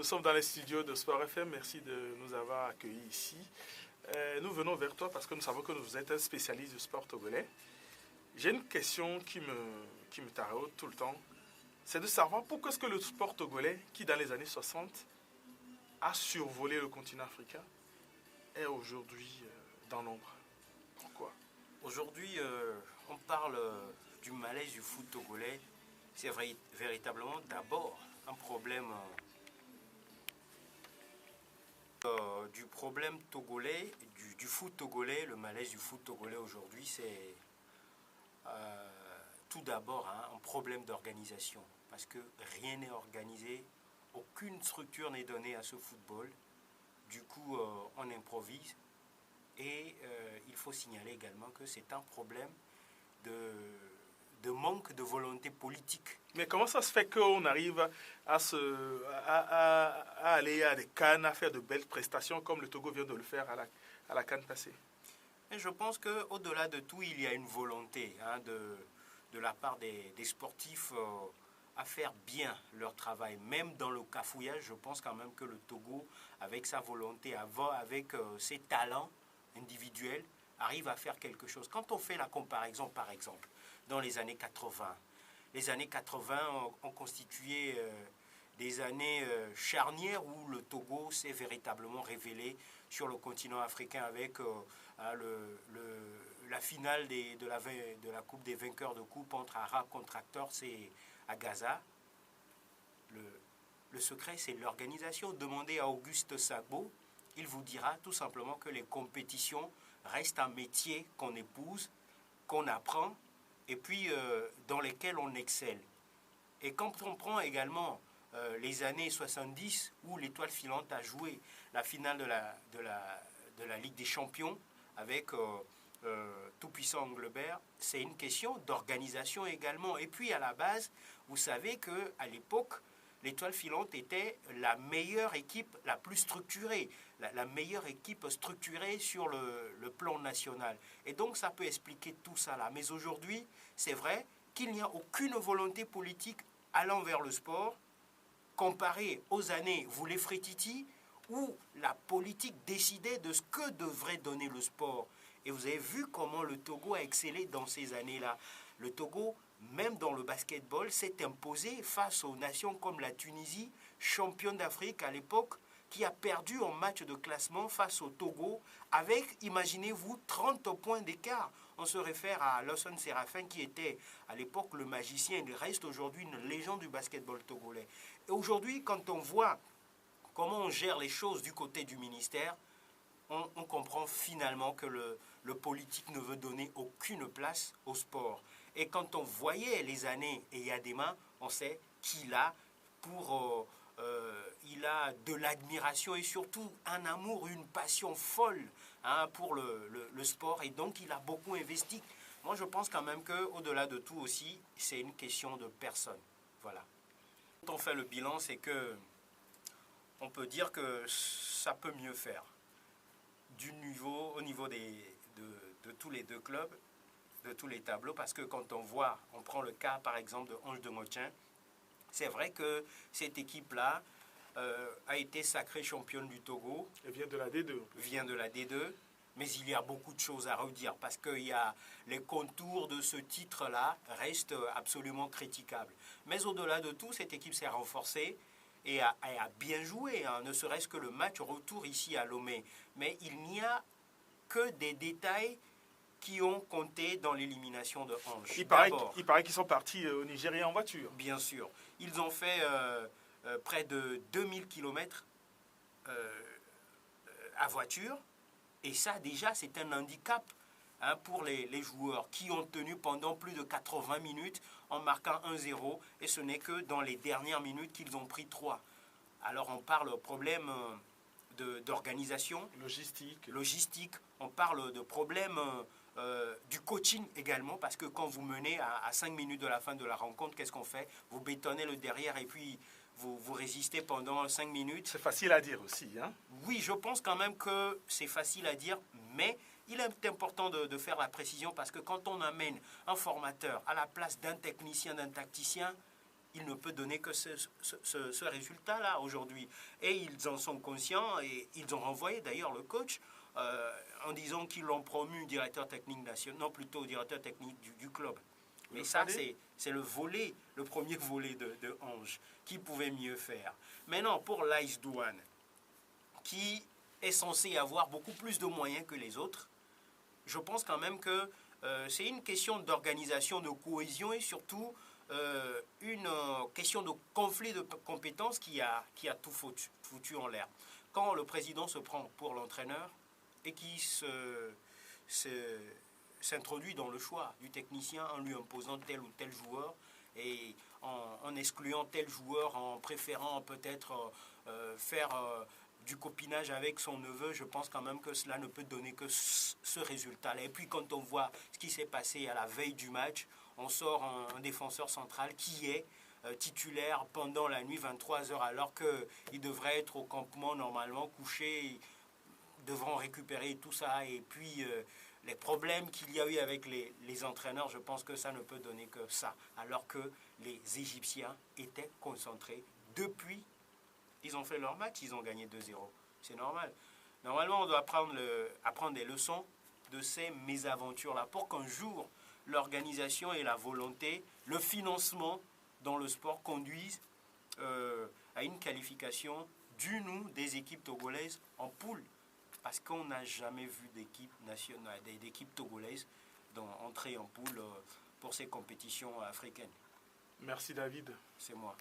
sommes dans les studios de Sport FM. Merci de nous avoir accueillis ici. Nous venons vers toi parce que nous savons que vous êtes un spécialiste du sport togolais. J'ai une question qui me taraude tout le temps. C'est de savoir pourquoi est-ce que le sport togolais, qui dans les années 60 a survolé le continent africain, est aujourd'hui dans l'ombre. Pourquoi? Aujourd'hui, on parle du malaise du foot togolais. C'est véritablement d'abord un problème du problème togolais, du foot togolais. Le malaise du foot togolais aujourd'hui, c'est tout d'abord un problème d'organisation. Parce que rien n'est organisé, aucune structure n'est donnée à ce football. Du coup, on improvise. Et il faut signaler également que c'est un problème de manque de volonté politique. Mais comment ça se fait qu'on arrive à aller à des CAN, à faire de belles prestations comme le Togo vient de le faire à la CAN passée? Et je pense qu'au-delà de tout, il y a une volonté de la part des sportifs à faire bien leur travail. Même dans le cafouillage, je pense quand même que le Togo, avec sa volonté, avec ses talents individuels, arrive à faire quelque chose. Quand on fait la comparaison, par exemple, dans les années 80 ont constitué des années charnières où le Togo s'est véritablement révélé sur le continent africain avec la finale de la Coupe des vainqueurs de coupe entre Ara Contractors et Agaza. Le secret, c'est l'organisation. Demandez à Auguste Sagbo, il vous dira tout simplement que les compétitions restent un métier qu'on épouse, qu'on apprend, et puis dans lesquels on excelle. Et quand on prend également les années 70, où l'Étoile filante a joué la finale de la Ligue des Champions avec tout-puissant Anglebert, c'est une question d'organisation également. Et puis à la base, vous savez qu'à l'époque, l'Étoile filante était la meilleure équipe, la plus structurée, la meilleure équipe structurée sur le plan national. Et donc ça peut expliquer tout ça là. Mais aujourd'hui, c'est vrai qu'il n'y a aucune volonté politique allant vers le sport, comparé aux années Voulez-Frétiti, où la politique décidait de ce que devrait donner le sport. Et vous avez vu comment le Togo a excellé dans ces années-là. Le Togo, même dans le basketball, s'est imposé face aux nations comme la Tunisie, championne d'Afrique à l'époque, qui a perdu en match de classement face au Togo avec, imaginez-vous, 30 points d'écart. On se réfère à Lawson Séraphin qui était à l'époque le magicien. Il reste aujourd'hui une légende du basketball togolais. Et aujourd'hui, quand on voit comment on gère les choses du côté du ministère, on comprend finalement que le politique ne veut donner aucune place au sport. Et quand on voyait les années Eyadema, on sait qu'il a il a de l'admiration et surtout un amour, une passion folle pour le sport. Et donc, il a beaucoup investi. Moi, je pense quand même qu'au-delà de tout aussi, c'est une question de personne. Voilà. Quand on fait le bilan, c'est que on peut dire que ça peut mieux faire. Au niveau de tous les deux clubs, de tous les tableaux, parce que quand on prend le cas par exemple de Ange de Motien, c'est vrai que cette équipe-là a été sacrée championne du Togo. Elle vient de la D2. Vient de la D2, mais il y a beaucoup de choses à redire, parce que les contours de ce titre-là restent absolument critiquables. Mais au-delà de tout, cette équipe s'est renforcée et a bien joué, ne serait-ce que le match retour ici à Lomé. Mais il n'y a que des détails qui ont compté dans l'élimination de Ange. Il paraît qu'ils sont partis au Nigeria en voiture. Bien sûr. Ils ont fait près de 2000 km à voiture. Et ça, déjà, c'est un handicap pour les joueurs qui ont tenu pendant plus de 80 minutes en marquant 1-0. Et ce n'est que dans les dernières minutes qu'ils ont pris 3. Alors, on parle problème d'organisation. Logistique. On parle de problème du coaching également, parce que quand vous menez à 5 minutes de la fin de la rencontre, qu'est-ce qu'on fait? Vous bétonnez le derrière et puis vous résistez pendant 5 minutes. C'est facile à dire aussi. Oui, je pense quand même que c'est facile à dire, mais il est important de faire la précision, parce que quand on amène un formateur à la place d'un technicien, d'un tacticien, il ne peut donner que ce résultat-là aujourd'hui. Et ils en sont conscients et ils ont renvoyé d'ailleurs le coach en disant qu'ils l'ont promu directeur technique national, non plutôt directeur technique du club. Mais ça, c'est le premier volet de Ange, qui pouvait mieux faire. Maintenant, pour l'AS Douane, qui est censé avoir beaucoup plus de moyens que les autres, je pense quand même que c'est une question d'organisation, de cohésion et surtout une question de conflit de compétences qui a tout foutu en l'air. Quand le président se prend pour l'entraîneur et qui s'introduit dans le choix du technicien en lui imposant tel ou tel joueur et en excluant tel joueur, en préférant peut-être faire du copinage avec son neveu, je pense quand même que cela ne peut donner que ce résultat-là. Et puis quand on voit ce qui s'est passé à la veille du match, on sort un défenseur central qui est titulaire pendant la nuit, 23 heures, alors qu'il devrait être au campement normalement couché, devront récupérer tout ça. Et puis les problèmes qu'il y a eu avec les entraîneurs, je pense que ça ne peut donner que ça. Alors que les Égyptiens étaient concentrés depuis. Ils ont fait leur match, ils ont gagné 2-0. C'est normal. Normalement, on doit apprendre des leçons de ces mésaventures-là pour qu'un jour, l'organisation et la volonté, le financement dans le sport conduisent à une qualification d'une ou des équipes togolaises en poule. Parce qu'on n'a jamais vu d'équipe nationale, d'équipe togolaise entrer en poule pour ces compétitions africaines. Merci David. C'est moi.